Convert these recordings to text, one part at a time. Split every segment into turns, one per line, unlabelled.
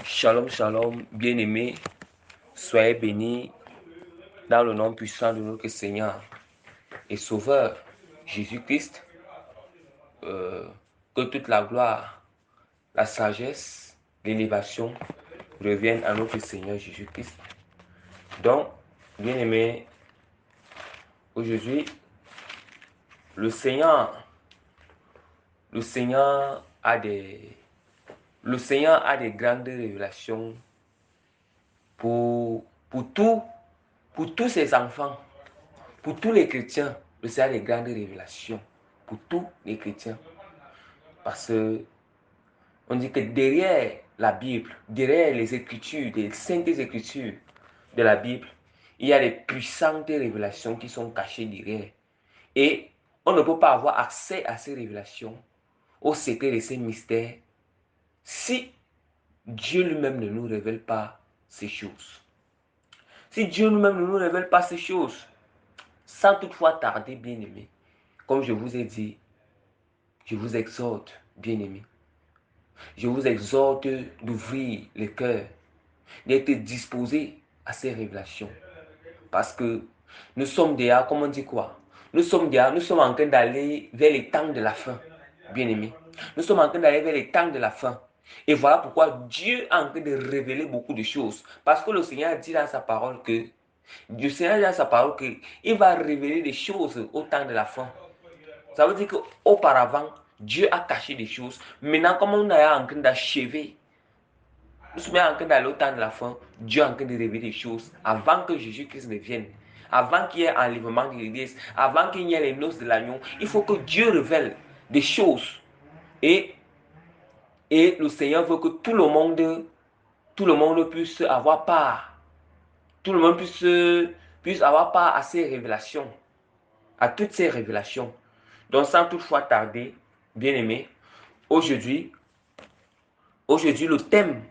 Shalom, shalom, bien-aimés, soyez bénis dans le nom puissant de notre Seigneur et Sauveur Jésus-Christ. Que toute la gloire, la sagesse, l'élévation reviennent à notre Seigneur Jésus-Christ. Donc, bien-aimés, aujourd'hui, le Seigneur a des grandes révélations pour tous ses enfants. Pour tous les chrétiens, le Seigneur a des grandes révélations. Pour tous les chrétiens. Parce que on dit que derrière la Bible, derrière les Écritures, les saintes Écritures de la Bible, il y a des puissantes révélations qui sont cachées derrière. Et on ne peut pas avoir accès à ces révélations, au secret de ces mystères, si Dieu lui-même ne nous révèle pas ces choses. Si Dieu lui-même ne nous révèle pas ces choses, sans toutefois tarder, bien-aimés, comme je vous ai dit, je vous exhorte, bien-aimés, je vous exhorte d'ouvrir le cœur, d'être disposé à ces révélations. Parce que nous sommes déjà, comment on dit quoi? Nous sommes en train d'aller vers les temps de la fin, bien-aimés. Nous sommes en train d'aller vers les temps de la fin. Et voilà pourquoi Dieu est en train de révéler beaucoup de choses. Parce que le Seigneur dit dans sa parole que il va révéler des choses au temps de la fin. Ça veut dire qu'auparavant, Dieu a caché des choses. Maintenant, comme on est en train d'achever, nous sommes en train d'aller au temps de la fin, Dieu est en train de révéler des choses avant que Jésus-Christ ne vienne. Avant qu'il y ait enlèvement de l'Église, avant qu'il y ait les noces de l'agneau, il faut que Dieu révèle des choses. Et le Seigneur veut que tout le monde puisse avoir part. Tout le monde puisse avoir part à ces révélations, à toutes ces révélations. Donc, sans toutefois tarder, bien-aimés, aujourd'hui, le thème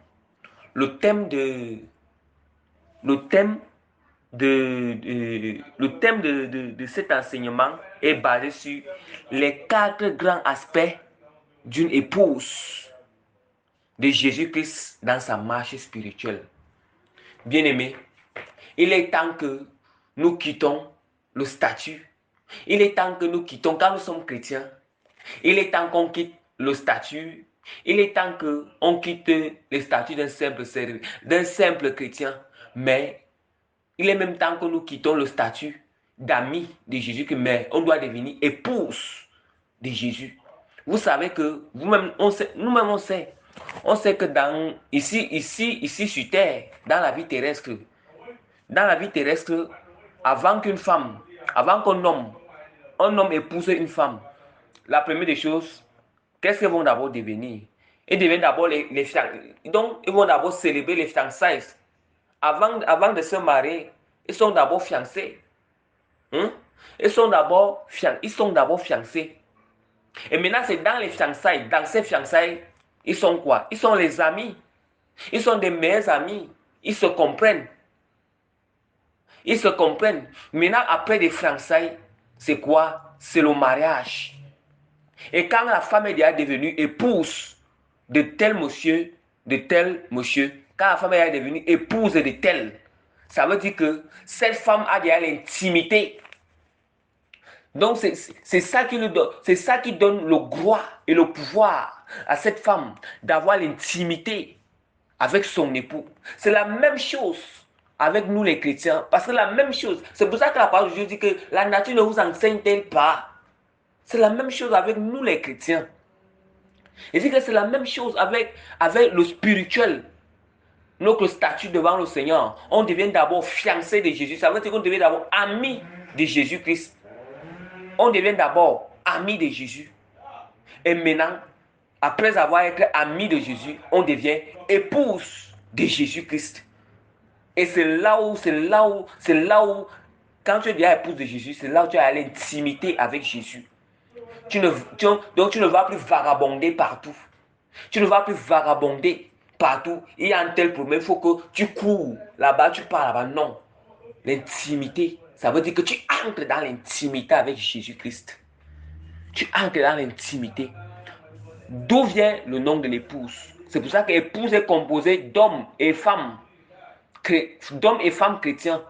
de cet enseignement est basé sur les 4 grands aspects d'une épouse de Jésus-Christ dans sa marche spirituelle. Bien-aimés, il est temps que nous quittons le statut. Il est temps que nous quittons, quand nous sommes chrétiens, il est temps qu'on quitte le statut. Il est temps qu'on quitte le statut d'un simple chrétien. Mais il est même temps que nous quittons le statut d'amis de Jésus, mais on doit devenir épouse de Jésus. Vous savez que nous-mêmes, on sait que ici sur terre, dans la vie terrestre, avant qu'un homme épouse une femme, la première des choses, qu'est-ce qu'ils vont d'abord devenir? Ils deviennent d'abord les fiançailles. Donc, ils vont d'abord célébrer les fiançailles. Avant de se marier, ils sont d'abord fiancés. Ils sont d'abord fiancés. Et maintenant, c'est dans les fiançailles, dans ces fiançailles, ils sont quoi? Ils sont les amis. Ils sont des meilleurs amis. Ils se comprennent. Maintenant, après les fiançailles, c'est quoi? C'est le mariage. Et quand la femme est déjà devenue épouse de tel monsieur, quand la femme est devenue épouse de tel, ça veut dire que cette femme a déjà l'intimité. Donc c'est ça qui donne le droit et le pouvoir à cette femme d'avoir l'intimité avec son époux. C'est la même chose avec nous les chrétiens, parce que la même chose, c'est pour ça que la parole de Dieu dit que la nature ne vous enseigne-t-elle pas? C'est la même chose avec nous les chrétiens. Il dit que c'est la même chose avec le spirituel. Notre statut devant le Seigneur, on devient d'abord fiancé de Jésus. Ça veut dire qu'on devient d'abord ami de Jésus-Christ. On devient d'abord ami de Jésus. Et maintenant, après avoir été ami de Jésus, on devient épouse de Jésus-Christ. Et c'est là où, quand tu es déjà épouse de Jésus, c'est là où tu as l'intimité avec Jésus. Donc tu ne vas plus vagabonder partout. Tu ne vas plus vagabonder partout. Il y a un tel problème, il faut que tu cours là-bas, tu pars là-bas. Non. L'intimité, ça veut dire que tu entres dans l'intimité avec Jésus-Christ. Tu entres dans l'intimité. D'où vient le nom de l'épouse? C'est pour ça que épouse est composée d'hommes et femmes. D'hommes et femmes chrétiens.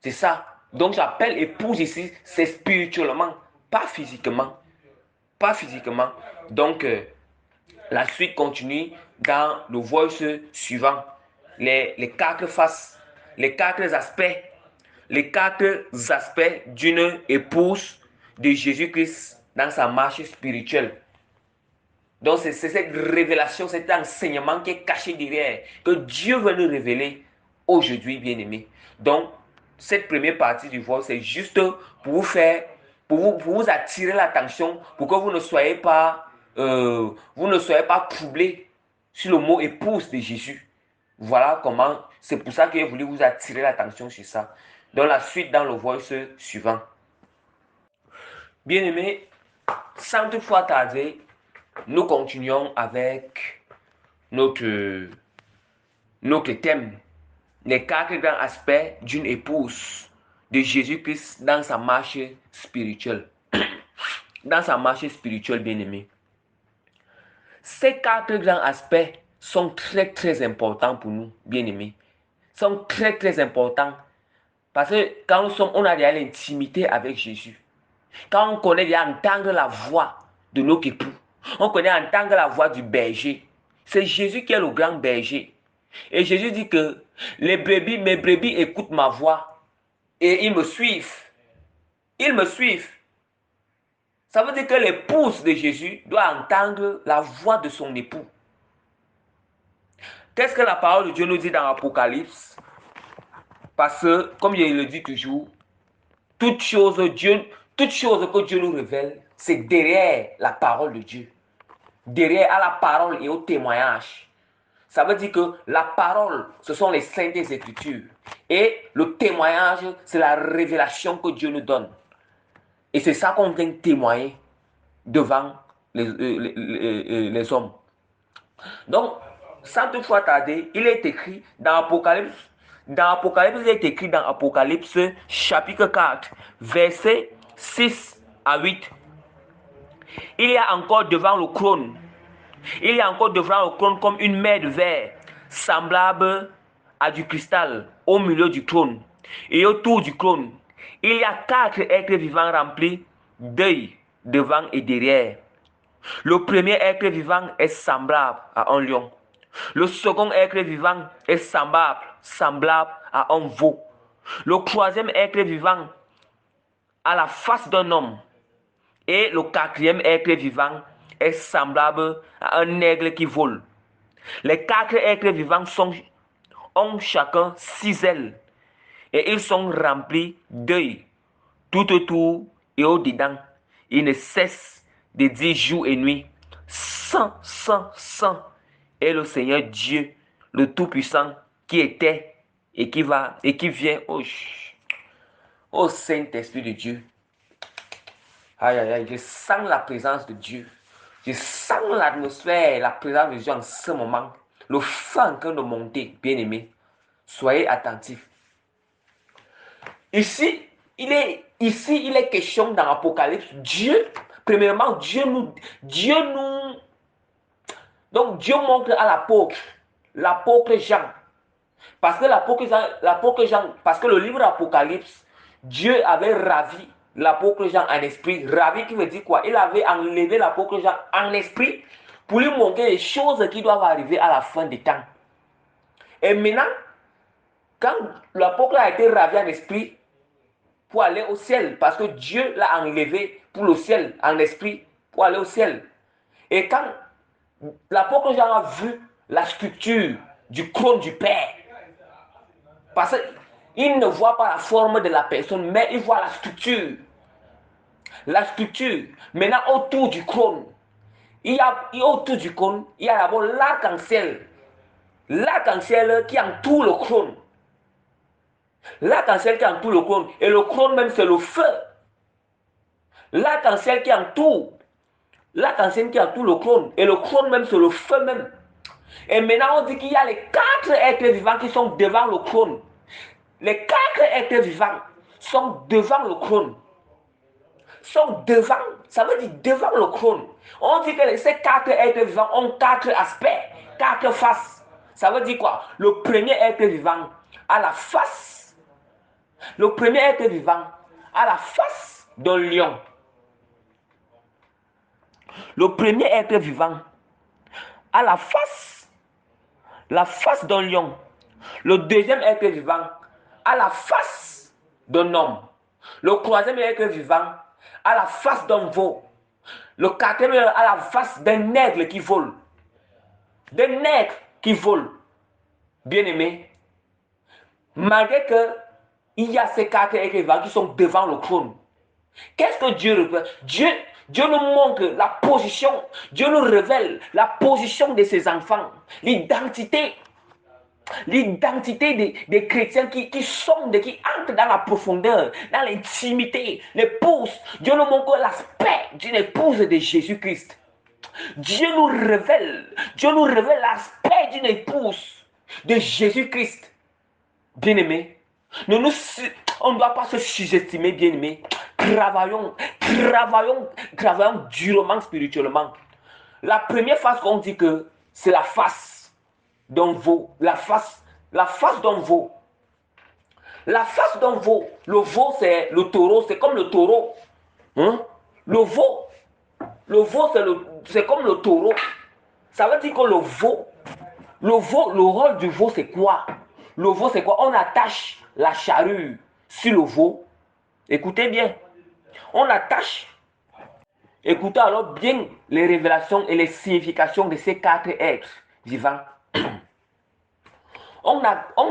C'est ça. Donc j'appelle épouse ici, c'est spirituellement, pas physiquement. Pas physiquement. Donc la suite continue dans le voice suivant. Les quatre faces, les quatre aspects. Les quatre aspects d'une épouse de Jésus-Christ dans sa marche spirituelle. Donc c'est cette révélation, cet enseignement qui est caché derrière, que Dieu veut nous révéler aujourd'hui, bien-aimés. Donc, cette première partie du vol, c'est juste pour vous faire, pour vous attirer l'attention, pour que vous ne soyez pas troublés sur le mot épouse de Jésus. Voilà comment, c'est pour ça que j'ai voulu vous attirer l'attention sur ça. Dans la suite, dans le voice suivant. Bien-aimés, sans toutefois tarder, nous continuons avec notre thème, les quatre grands aspects d'une épouse de Jésus-Christ dans sa marche spirituelle. Dans sa marche spirituelle, bien-aimé. Ces quatre grands aspects sont très très importants pour nous, bien-aimés. Sont très très importants parce que quand on a déjà l'intimité avec Jésus, quand on connaît déjà entendre la voix de notre époux, on connaît entendre la voix du berger. C'est Jésus qui est le grand berger. Et Jésus dit que mes brebis écoutent ma voix et ils me suivent. Ils me suivent. Ça veut dire que l'épouse de Jésus doit entendre la voix de son époux. Qu'est-ce que la parole de Dieu nous dit dans l'Apocalypse? Parce que, comme je le dis toujours, toute chose que Dieu nous révèle, c'est derrière la parole de Dieu. Derrière à la parole et au témoignage. Ça veut dire que la parole, ce sont les saintes écritures. Et le témoignage, c'est la révélation que Dieu nous donne. Et c'est ça qu'on vient témoigner devant les hommes. Donc, sans toutefois tarder, il est écrit dans Apocalypse. Dans Apocalypse, il est écrit dans Apocalypse chapitre 4, versets 6 à 8. Il y a encore devant le trône. Il y a encore devant le trône comme une mer de verre, semblable à du cristal, au milieu du trône. Et autour du trône, il y a quatre êtres vivants remplis d'œils devant et derrière. Le premier être vivant est semblable à un lion. Le second être vivant est semblable à un veau. Le troisième être vivant a la face d'un homme. Et le quatrième être vivant est semblable à un aigle qui vole. Les quatre êtres vivants ont chacun 6 ailes. Et ils sont remplis d'œils tout autour et au-dedans. Ils ne cessent de dire jour et nuit, Saint, Saint, Saint est le Seigneur Dieu, le Tout-Puissant, qui était et qui va et qui vient. Oh Saint-Esprit de Dieu. Aïe, aïe, aïe, je sens la présence de Dieu. Je sens l'atmosphère, la présence de Dieu en ce moment. Le feu en train de monter, bien-aimés. Soyez attentifs. Ici, il est question dans l'Apocalypse. Premièrement, Dieu montre à l'apôtre Jean. Parce que parce que le livre d'Apocalypse, Dieu avait ravi l'apôtre Jean en esprit. Ravi qui veut dire quoi? Il avait enlevé l'apôtre Jean en esprit pour lui montrer les choses qui doivent arriver à la fin des temps. Et maintenant, quand l'apôtre a été ravi en esprit pour aller au ciel, parce que Dieu l'a enlevé pour le ciel, en esprit, pour aller au ciel. Et quand l'apôtre Jean a vu la structure du trône du Père, parce qu'il ne voit pas la forme de la personne, mais il voit la structure. La structure. Maintenant, autour du trône, il y a d'abord l'arc-en-ciel. L'arc-en-ciel qui entoure le trône. L'arc-en-ciel qui entoure le trône. Et le trône même, c'est le feu. L'arc-en-ciel qui entoure. L'arc-en-ciel qui entoure le trône. Et le trône même, c'est le feu même. Et maintenant, on dit qu'il y a les 4 êtres vivants qui sont devant le trône. Les 4 êtres vivants sont devant le trône. Sont devant, ça veut dire devant le trône. On dit que ces 4 êtres vivants ont 4 aspects. 4 faces. Ça veut dire quoi? Le premier être vivant a la face. Le premier être vivant a la face d'un lion. Le premier être vivant a la face d'un lion. Le deuxième être vivant a la face d'un homme. Le troisième être vivant a la face d'un veau. Le quatrième a la face d'un aigle qui vole. D'un aigle qui vole. Bien-aimé, malgré qu'il y a ces 4 êtres vivants qui sont devant le trône, qu'est-ce que Dieu révèle? Dieu nous montre la position, Dieu nous révèle la position de ses enfants, l'identité des chrétiens qui sondent, qui entrent dans la profondeur, dans l'intimité, l'épouse. Dieu nous montre l'aspect d'une épouse de Jésus-Christ. Dieu nous révèle l'aspect d'une épouse de Jésus-Christ. Bien-aimé, on ne doit pas se sous-estimer, bien-aimé. Travaillons durement spirituellement. La première face qu'on dit que c'est la face d'un veau, la face d'un veau. La face d'un veau. Le veau, c'est le taureau, c'est comme le taureau. Hein? Le veau, c'est comme le taureau. Ça veut dire que le rôle du veau, c'est quoi? Le veau, c'est quoi? On attache la charrue sur le veau. Écoutez bien. On attache. Écoutez alors bien les révélations et les significations de ces 4 êtres vivants. On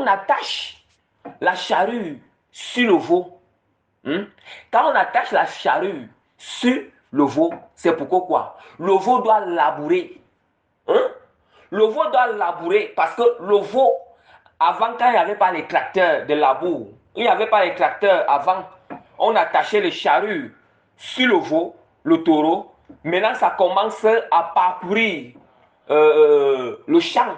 attache la charrue sur le veau. Quand on attache la charrue sur le veau, c'est pourquoi quoi? Le veau doit labourer. Le veau doit labourer parce que le veau, avant, quand il n'y avait pas les tracteurs de labour, il n'y avait pas les tracteurs avant, on attachait les charrues sur le veau, le taureau. Maintenant, ça commence à parcourir le champ.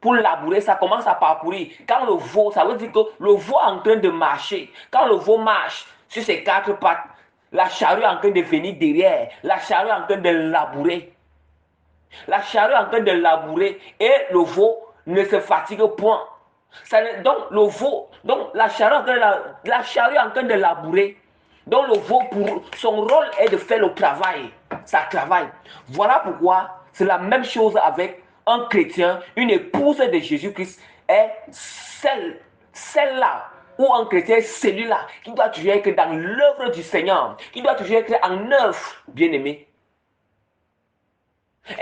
Pour labourer, ça commence à parcourir. Quand le veau, ça veut dire que le veau est en train de marcher. Quand le veau marche sur ses 4 pattes, la charrue est en train de venir derrière. La charrue est en train de labourer. La charrue est en train de labourer et le veau ne se fatigue point. Donc la charrue est en train de labourer. Donc le veau, son rôle est de faire le travail. Ça travaille. Voilà pourquoi c'est la même chose avec un chrétien, une épouse de Jésus-Christ est celle-là, ou un chrétien, celui-là, qui doit toujours être dans l'œuvre du Seigneur, qui doit toujours être en œuvre, bien-aimé.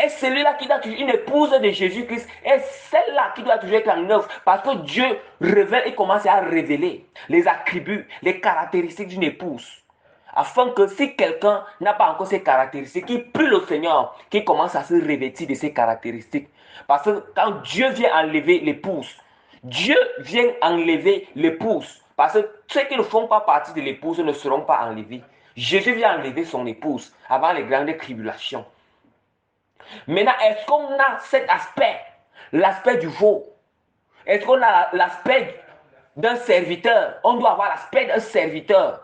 Et celui-là qui doit toujours, une épouse de Jésus-Christ, est celle-là qui doit toujours être en œuvre, parce que Dieu révèle et commence à révéler les attributs, les caractéristiques d'une épouse. Afin que si quelqu'un n'a pas encore ces caractéristiques, qu'il prie le Seigneur, qu'il commence à se revêtir de ces caractéristiques. Parce que quand Dieu vient enlever l'épouse, parce que ceux qui ne font pas partie de l'épouse ne seront pas enlevés. Jésus vient enlever son épouse avant les grandes tribulations. Maintenant, est-ce qu'on a cet aspect, l'aspect du veau? Est-ce qu'on a l'aspect d'un serviteur? On doit avoir l'aspect d'un serviteur.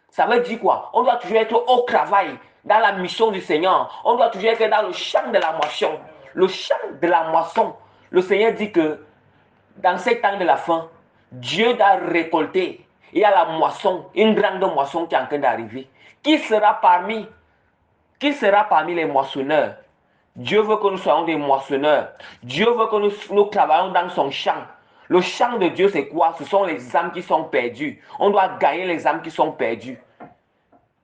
Ça veut dire quoi? On doit toujours être au travail, dans la mission du Seigneur. On doit toujours être dans le champ de la moisson. Le champ de la moisson. Le Seigneur dit que dans ces temps de la fin, Dieu doit récolter. Il y a la moisson, une grande moisson qui est en train d'arriver. Qui sera parmi les moissonneurs? Dieu veut que nous soyons des moissonneurs. Dieu veut que nous travaillions dans son champ. Le champ de Dieu, c'est quoi? Ce sont les âmes qui sont perdues. On doit gagner les âmes qui sont perdues.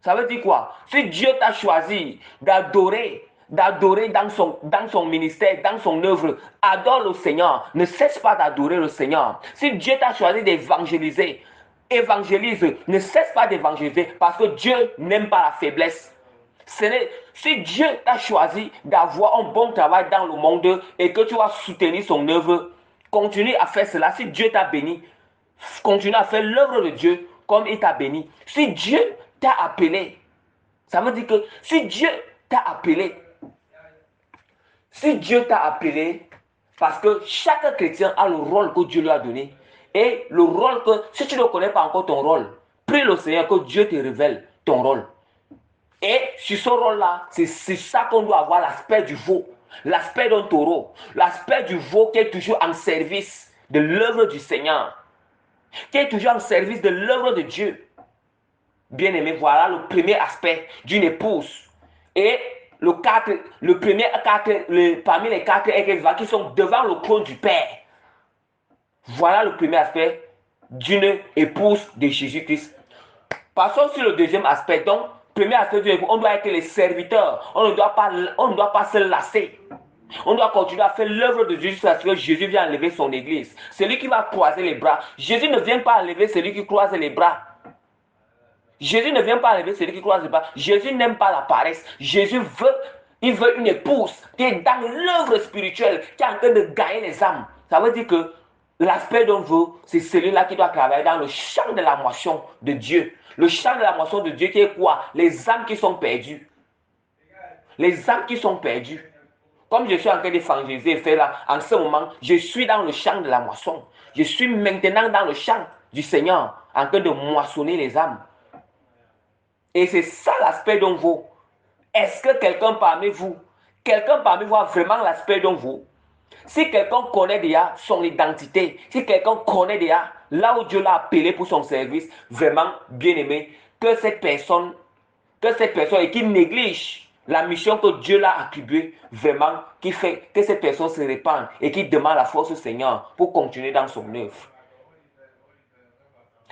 Ça veut dire quoi? Si Dieu t'a choisi d'adorer dans son ministère, dans son œuvre, adore le Seigneur. Ne cesse pas d'adorer le Seigneur. Si Dieu t'a choisi d'évangéliser, évangélise. Ne cesse pas d'évangéliser parce que Dieu n'aime pas la faiblesse. Si Dieu t'a choisi d'avoir un bon travail dans le monde et que tu vas soutenir son œuvre, continue à faire cela. Si Dieu t'a béni, continue à faire l'œuvre de Dieu comme il t'a béni. Si Dieu t'a appelé, ça veut dire que si Dieu t'a appelé, parce que chaque chrétien a le rôle que Dieu lui a donné. Et le rôle que, si tu ne connais pas encore ton rôle, prie le Seigneur que Dieu te révèle ton rôle. Et sur ce rôle-là, c'est ça qu'on doit avoir l'aspect du veau. l'aspect d'un taureau, l'aspect du veau qui est toujours en service de l'œuvre du Seigneur, qui est toujours en service de l'œuvre de Dieu. Bien-aimé, voilà le premier aspect d'une épouse. Et le premier parmi les 4 êtres qui sont devant le trône du Père. Voilà le premier aspect d'une épouse de Jésus-Christ. Passons sur le deuxième aspect. Donc, premier aspect d'une épouse, on doit être les serviteurs. On ne doit pas se lasser. On doit continuer à faire l'œuvre de Jésus parce que Jésus vient enlever son église. Celui qui va croiser les bras. Jésus ne vient pas enlever celui qui croise les bras. Jésus ne vient pas enlever celui qui croise les bras. Jésus n'aime pas la paresse. Jésus veut une épouse qui est dans l'œuvre spirituelle, qui est en train de gagner les âmes. Ça veut dire que l'aspect d'un veut, c'est celui-là qui doit travailler dans le champ de la moisson de Dieu. Le champ de la moisson de Dieu qui est quoi? Les âmes qui sont perdues. Les âmes qui sont perdues. Comme je suis en train d'évangéliser et faire là, en ce moment, je suis dans le champ de la moisson. Je suis maintenant dans le champ du Seigneur, en train de moissonner les âmes. Et c'est ça l'aspect d'un veau. Est-ce que quelqu'un parmi vous a vraiment l'aspect d'un veau? Si quelqu'un connaît déjà son identité, si quelqu'un connaît déjà là où Dieu l'a appelé pour son service, vraiment bien aimé, que cette personne et qui néglige la mission que Dieu l'a attribuée, vraiment, qui fait que cette personne se répande et qui demande la force au Seigneur pour continuer dans son œuvre.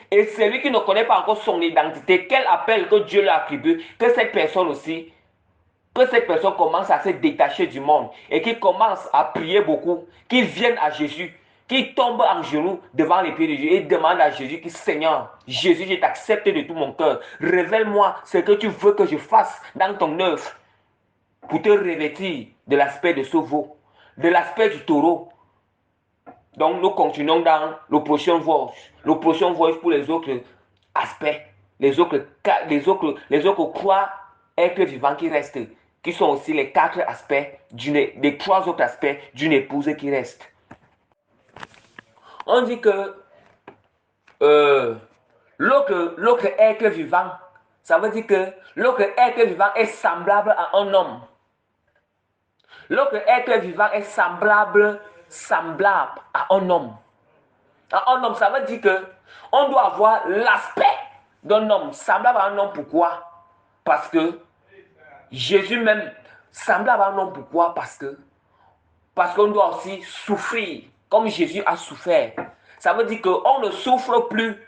Et celui qui ne connaît pas encore son identité, quel appel que Dieu lui a attribué, que cette personne commence à se détacher du monde et qui commence à prier beaucoup, qui vienne à Jésus, qui tombe en genoux devant les pieds de Jésus et demande à Jésus qui Seigneur, Jésus, je t'accepte de tout mon cœur. Révèle-moi ce que tu veux que je fasse dans ton œuvre pour te revêtir de l'aspect de ce veau, de l'aspect du taureau. Donc nous continuons dans le prochain voice pour les autres aspects, les autres trois êtres vivants qui restent, qui sont aussi les 4 aspects, les 3 autres aspects d'une épouse qui reste. On dit que l'autre être vivant, ça veut dire que l'autre être vivant est semblable à un homme. L'autre être vivant est semblable à un homme. Un homme, ça veut dire que on doit avoir l'aspect d'un homme, semblable à un homme. Pourquoi? Parce que Jésus même, semblable à un homme. Pourquoi? Parce qu'on doit aussi souffrir, comme Jésus a souffert. Ça veut dire qu'on ne souffre plus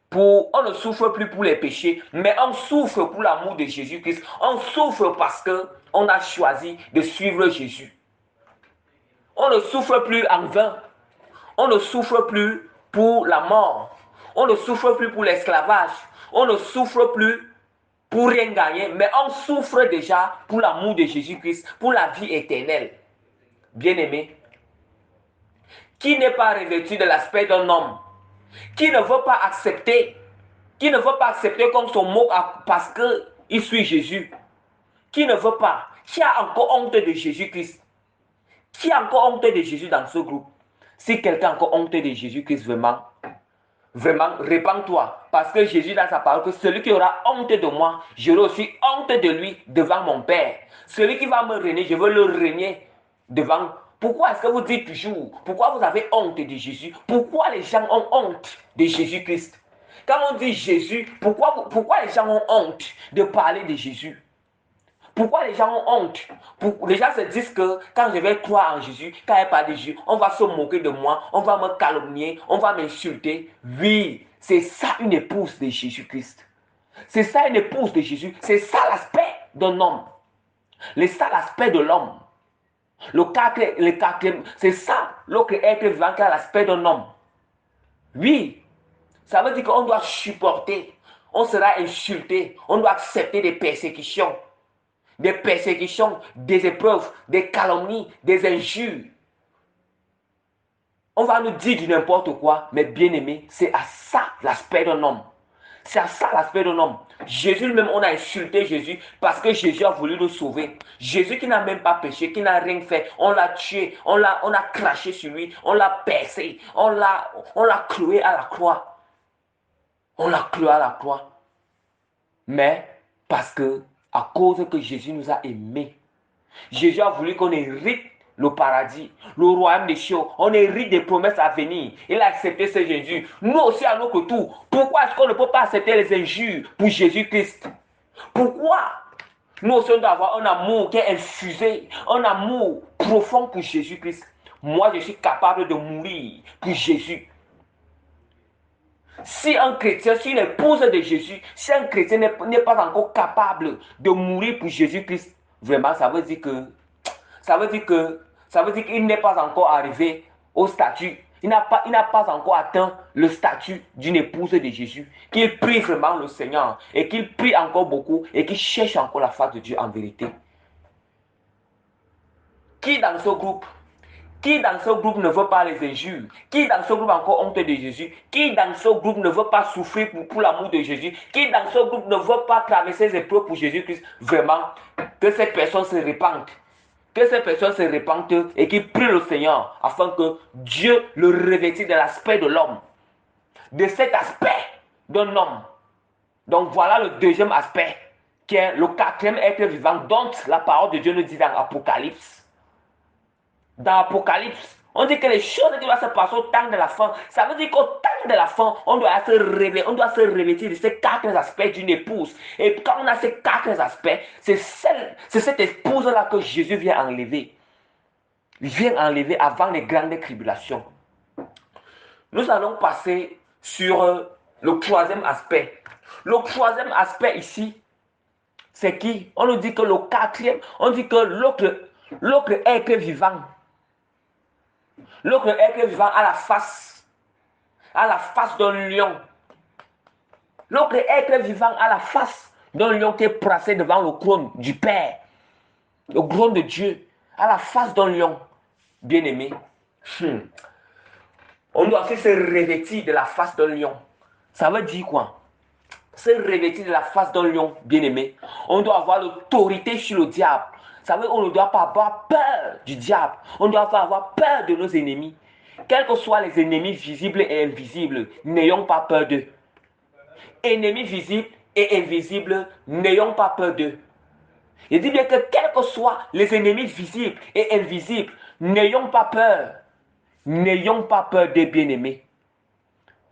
pour les péchés, mais on souffre pour l'amour de Jésus-Christ. On souffre parce qu'on a choisi de suivre Jésus. On ne souffre plus en vain. On ne souffre plus pour la mort. On ne souffre plus pour l'esclavage. On ne souffre plus pour rien gagner, mais on souffre déjà pour l'amour de Jésus-Christ, pour la vie éternelle. Bien-aimé, qui n'est pas revêtu de l'aspect d'un homme, qui ne veut pas accepter qu'on se moque parce qu'il suit Jésus, qui ne veut pas, qui a encore honte de Jésus-Christ, qui a encore honte de Jésus dans ce groupe. Si quelqu'un a encore honte de Jésus-Christ, vraiment, répands-toi. Parce que Jésus, dans sa parole, que celui qui aura honte de moi, j'aurai aussi honte de lui devant mon Père. Celui qui va me régner, je veux le régner devant. Pourquoi est-ce que vous dites toujours? Pourquoi vous avez honte de Jésus? Pourquoi les gens ont honte de Jésus-Christ? Quand on dit Jésus, pourquoi les gens ont honte de parler de Jésus? Pourquoi les gens ont honte? Les gens se disent que quand je vais croire en Jésus, quand il parle de Jésus, on va se moquer de moi, on va me calomnier, on va m'insulter. Oui, c'est ça une épouse de Jésus-Christ. C'est ça une épouse de Jésus. C'est ça l'aspect d'un homme. C'est ça l'aspect de l'homme. C'est ça l'autre être vivant qui a l'aspect d'un homme. Oui, ça veut dire qu'on doit supporter, on sera insulté, on doit accepter des persécutions. Des épreuves, des calomnies, des injures. On va nous dire du n'importe quoi, mais bien aimé, c'est à ça l'aspect d'un homme. C'est à ça l'aspect d'un homme. Jésus lui-même, on a insulté Jésus parce que Jésus a voulu nous sauver. Jésus qui n'a même pas péché, qui n'a rien fait, on l'a tué, on a craché sur lui, on l'a percé, on l'a cloué à la croix. On l'a cloué à la croix. Mais parce que à cause que Jésus nous a aimés, Jésus a voulu qu'on hérite le paradis, le royaume des cieux. On hérite des promesses à venir. Il a accepté ces Jésus. Nous aussi à notre tour. Pourquoi est-ce qu'on ne peut pas accepter les injures pour Jésus-Christ? Pourquoi? Nous aussi on doit avoir un amour qui est infusé, un amour profond pour Jésus-Christ. Moi, je suis capable de mourir pour Jésus. Si un chrétien, si une épouse de Jésus, si un chrétien n'est pas encore capable de mourir pour Jésus-Christ, vraiment, ça veut dire qu'il n'est pas encore arrivé au statut. Il n'a pas encore atteint le statut d'une épouse de Jésus. Qu'il prie vraiment le Seigneur et qu'il prie encore beaucoup et qu'il cherche encore la face de Dieu en vérité. Qui dans ce groupe ne veut pas les injures? Qui dans ce groupe a encore honte de Jésus? Qui dans ce groupe ne veut pas souffrir pour l'amour de Jésus? Qui dans ce groupe ne veut pas traverser les épreuves pour Jésus-Christ? Vraiment, que ces personnes se répandent. Que ces personnes se répandent et qu'ils prient le Seigneur afin que Dieu le revêtisse de l'aspect de l'homme. De cet aspect d'un homme. Donc voilà le deuxième aspect qui est le quatrième être vivant dont la parole de Dieu nous dit dans Apocalypse. Dans Apocalypse, on dit que les choses qui doivent se passer au temps de la fin. Ça veut dire qu'au temps de la fin, on doit se revêtir de ces quatre aspects d'une épouse. Et quand on a ces quatre aspects, c'est cette épouse-là que Jésus vient enlever. Il vient enlever avant les grandes tribulations. Nous allons passer sur le troisième aspect. Le troisième aspect ici, c'est qui? On nous dit que le quatrième, on dit que l'autre être vivant. L'autre être vivant a la face d'un lion. L'autre être vivant a la face d'un lion qui est placé devant le trône du Père, le trône de Dieu, a la face d'un lion. Bien-aimé, on doit aussi se revêtir de la face d'un lion. Ça veut dire quoi? Se revêtir de la face d'un lion, bien-aimé. On doit avoir l'autorité sur le diable. Ça veut dire qu'on ne doit pas avoir peur du diable. On ne doit pas avoir peur de nos ennemis. Quels que soient les ennemis visibles et invisibles, n'ayons pas peur d'eux. Ennemis visibles et invisibles, n'ayons pas peur d'eux. Il dit bien que quels que soient les ennemis visibles et invisibles, n'ayons pas peur. N'ayons pas peur des bien-aimés.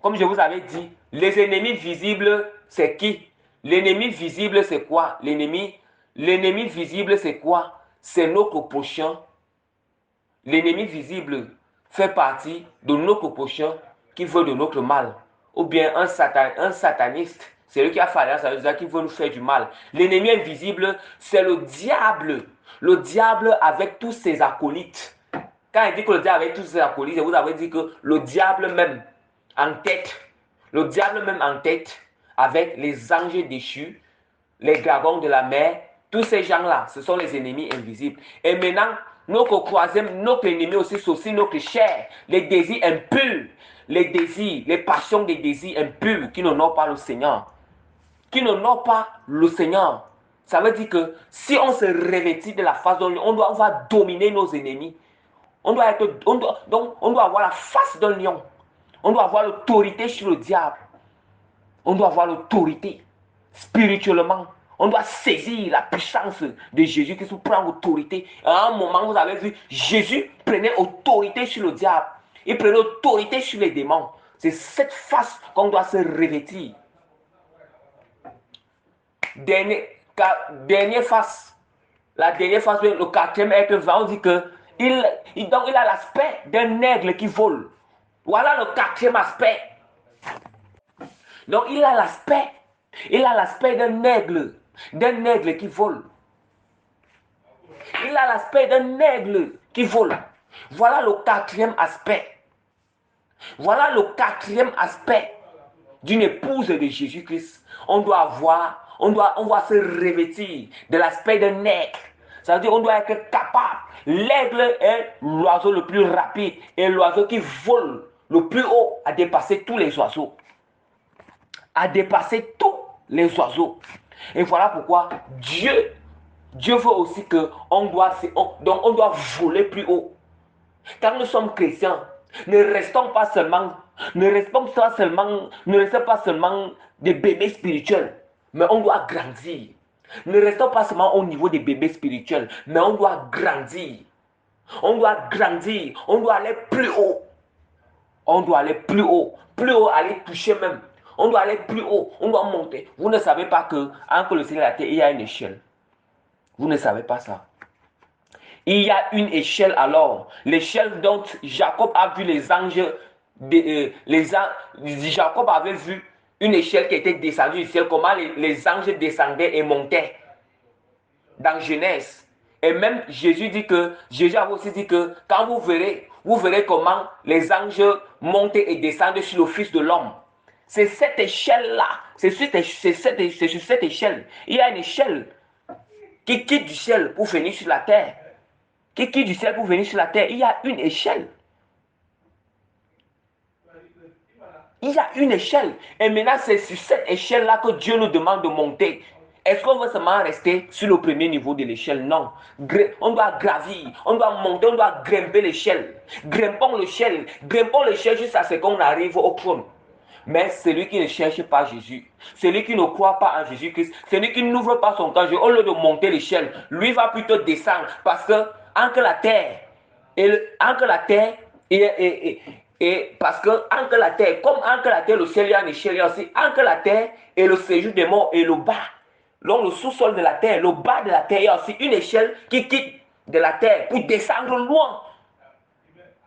Comme je vous avais dit, les ennemis visibles, c'est qui? L'ennemi visible, c'est quoi? L'ennemi visible, c'est quoi? C'est notre prochain. L'ennemi visible fait partie de notre prochain qui veut de notre mal. Ou bien un sataniste, c'est lui qui a fallu, ça veut dire qu'il veut nous faire du mal. L'ennemi invisible, c'est le diable. Le diable avec tous ses acolytes. Quand il dit que le diable avec tous ses acolytes, vous avez dit que le diable même en tête, avec les anges déchus, les dragons de la mer, tous ces gens-là, ce sont les ennemis invisibles. Et maintenant, notre ennemi aussi, c'est aussi notre chair, les désirs impurs, les passions des désirs impurs qui n'honorent pas le Seigneur. Ça veut dire que si on se revêtit de la face d'un lion, on va dominer nos ennemis. On doit avoir la face d'un lion. On doit avoir l'autorité sur le diable. On doit avoir l'autorité spirituellement. On doit saisir la puissance de Jésus qui prend autorité. À un moment, vous avez vu, Jésus prenait autorité sur le diable. Il prenait autorité sur les démons. C'est cette face qu'on doit se revêtir. Dernière face. La dernière face, le quatrième être vivant, on dit que il a l'aspect d'un aigle qui vole. Voilà le quatrième aspect. Donc il a l'aspect d'un aigle qui vole. Il a l'aspect d'un aigle qui vole. Voilà le quatrième aspect. Voilà le quatrième aspect d'une épouse de Jésus-Christ. On doit se revêtir de l'aspect d'un aigle. Ça veut dire qu'on doit être capable. L'aigle est l'oiseau le plus rapide et l'oiseau qui vole le plus haut à dépasser tous les oiseaux. À dépasser tous les oiseaux. Et voilà pourquoi Dieu veut aussi qu'on doit voler plus haut. Quand nous sommes chrétiens, ne restons pas seulement des bébés spirituels, mais on doit grandir. Ne restons pas seulement au niveau des bébés spirituels, mais on doit grandir. On doit grandir, on doit aller plus haut. On doit aller plus haut, aller toucher même. On doit aller plus haut, on doit monter. Vous ne savez pas que entre le ciel et la terre, il y a une échelle. Vous ne savez pas ça. Il y a une échelle alors. L'échelle dont Jacob a vu les anges. Jacob avait vu une échelle qui était descendue du ciel. Comment les anges descendaient et montaient. Dans Genèse. Et même Jésus avait aussi dit que quand vous verrez comment les anges montent et descendent sur le Fils de l'homme. C'est cette échelle-là. C'est sur cette échelle. Il y a une échelle qui quitte du ciel pour venir sur la terre. Qui quitte du ciel pour venir sur la terre. Il y a une échelle. Il y a une échelle. Et maintenant, c'est sur cette échelle-là que Dieu nous demande de monter. Est-ce qu'on veut seulement rester sur le premier niveau de l'échelle? Non. On doit gravir, on doit monter, on doit grimper l'échelle. Grimpons l'échelle jusqu'à ce qu'on arrive au trône. Mais celui qui ne cherche pas Jésus, celui qui ne croit pas en Jésus-Christ, celui qui n'ouvre pas son cœur, au lieu de monter l'échelle, lui va plutôt descendre parce que entre la terre et parce que entre la terre, comme entre la terre, le ciel, il y a une échelle, il y a aussi entre la terre et le séjour des morts et le bas. Donc le sous-sol de la terre, le bas de la terre, il y a aussi une échelle qui quitte de la terre pour descendre loin.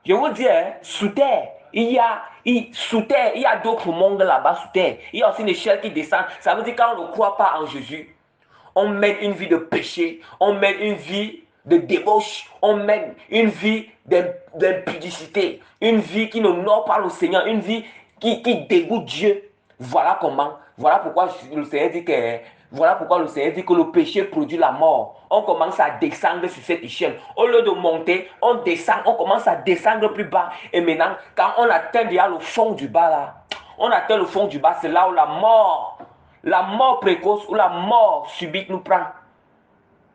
Je vous dis, sous terre, il y a d'autres mondes là-bas sous terre. Il y a aussi une échelle qui descend. Ça veut dire quand on ne croit pas en Jésus, on mène une vie de péché, on mène une vie de débauche, on mène une vie d'impudicité, une vie qui n'honore pas le Seigneur, une vie qui dégoûte Dieu. Voilà pourquoi le Seigneur dit que le péché produit la mort. On commence à descendre sur cette échelle. Au lieu de monter, on descend, on commence à descendre plus bas. Et maintenant, quand on atteint déjà le fond du bas là, c'est là où la mort précoce ou la mort subite nous prend.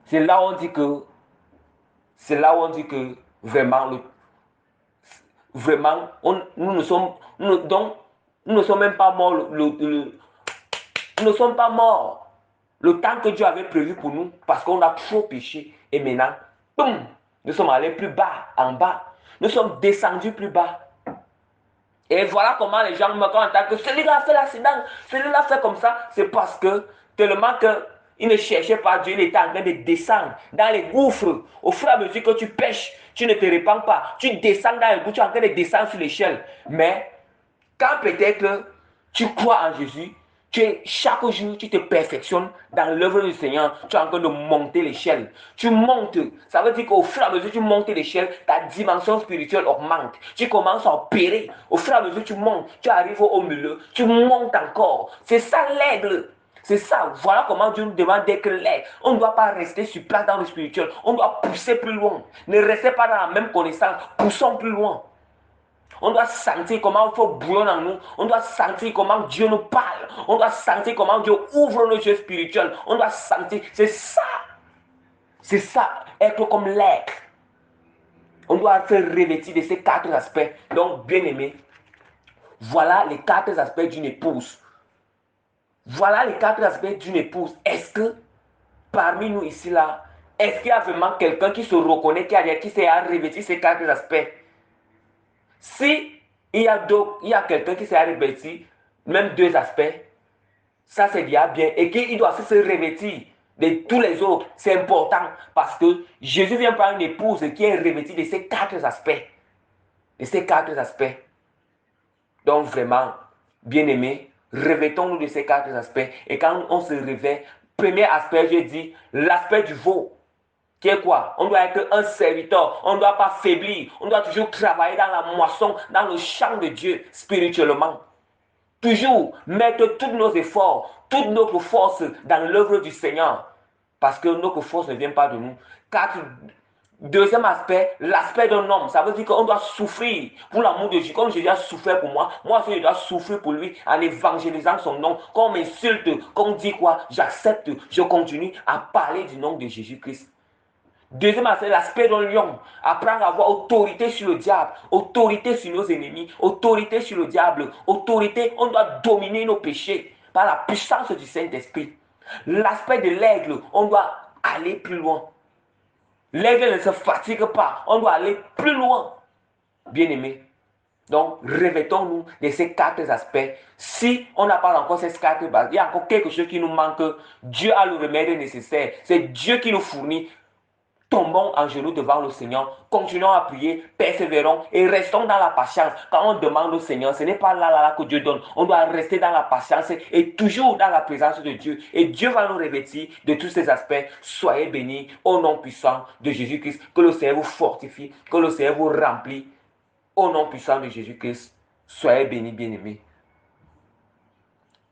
C'est là où on dit que vraiment, nous ne sommes même pas morts. Nous ne sommes pas morts. Le temps que Dieu avait prévu pour nous, parce qu'on a trop péché. Et maintenant, boum, nous sommes allés plus bas, en bas. Nous sommes descendus plus bas. Et voilà comment les gens me entendent que celui-là a fait l'accident, celui-là a fait comme ça. C'est parce que, tellement qu'il ne cherchait pas Dieu, il était en train de descendre dans les gouffres. Au fur et à mesure que tu pêches, tu ne te répands pas. Tu descends dans les gouffres, tu es en train de descendre sur l'échelle. Mais, quand peut-être tu crois en Jésus, chaque jour, tu te perfectionnes dans l'œuvre du Seigneur. Tu es en train de monter l'échelle. Tu montes. Ça veut dire qu'au fur et à mesure que tu montes l'échelle, ta dimension spirituelle augmente. Tu commences à opérer. Au fur et à mesure que tu montes, tu arrives au milieu. Tu montes encore. C'est ça l'aigle. C'est ça. Voilà comment Dieu nous demande d'être l'aigle. On ne doit pas rester sur place dans le spirituel. On doit pousser plus loin. Ne restez pas dans la même connaissance. Poussons plus loin. On doit sentir comment il faut bouillonner en nous. On doit sentir comment Dieu nous parle. On doit sentir comment Dieu ouvre nos yeux spirituels. On doit sentir. C'est ça. C'est ça. Être comme l'aigle. On doit se revêtir de ces 4 aspects. Donc, bien aimé, voilà les 4 aspects d'une épouse. Voilà les 4 aspects d'une épouse. Est-ce que parmi nous ici là, est-ce qu'il y a vraiment quelqu'un qui se reconnaît, qui s'est revêti ces 4 aspects? Si il y a quelqu'un qui s'est revêti, même 2 aspects, ça c'est déjà bien. Et qu'il doit se revêtir de tous les autres, c'est important. Parce que Jésus vient par une épouse qui est revêtie de ces 4 aspects. De ces 4 aspects. Donc vraiment, bien aimé, revêtons-nous de ces 4 aspects. Et quand on se revêt, premier aspect, je dis, l'aspect du veau. Qui est quoi? On doit être un serviteur. On ne doit pas faiblir. On doit toujours travailler dans la moisson, dans le champ de Dieu, spirituellement. Toujours mettre tous nos efforts, toute notre force dans l'œuvre du Seigneur. Parce que notre force ne vient pas de nous. Deuxième aspect, l'aspect d'un homme. Ça veut dire qu'on doit souffrir pour l'amour de Dieu. Comme Jésus a souffert pour moi aussi je dois souffrir pour lui en évangélisant son nom. Quand on m'insulte, quand on dit quoi, j'accepte, je continue à parler du nom de Jésus-Christ. Deuxième aspect, l'aspect d'un lion. Apprendre à avoir autorité sur le diable, autorité sur nos ennemis, autorité sur le diable, autorité, on doit dominer nos péchés par la puissance du Saint-Esprit. L'aspect de l'aigle, on doit aller plus loin. L'aigle ne se fatigue pas, on doit aller plus loin. Bien-aimés, donc revêtons-nous de ces 4 aspects. Si on n'a pas encore ces 4 bases, il y a encore quelque chose qui nous manque. Dieu a le remède nécessaire. C'est Dieu qui nous fournit. Tombons en genoux devant le Seigneur, continuons à prier, persévérons et restons dans la patience. Quand on demande au Seigneur, ce n'est pas là que Dieu donne. On doit rester dans la patience et toujours dans la présence de Dieu. Et Dieu va nous revêtir de tous ces aspects. Soyez bénis au nom puissant de Jésus-Christ. Que le Seigneur vous fortifie, que le Seigneur vous remplit. Au nom puissant de Jésus-Christ, soyez bénis, bien-aimés.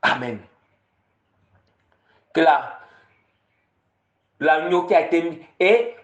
Amen. Que l'agneau qui a été mis et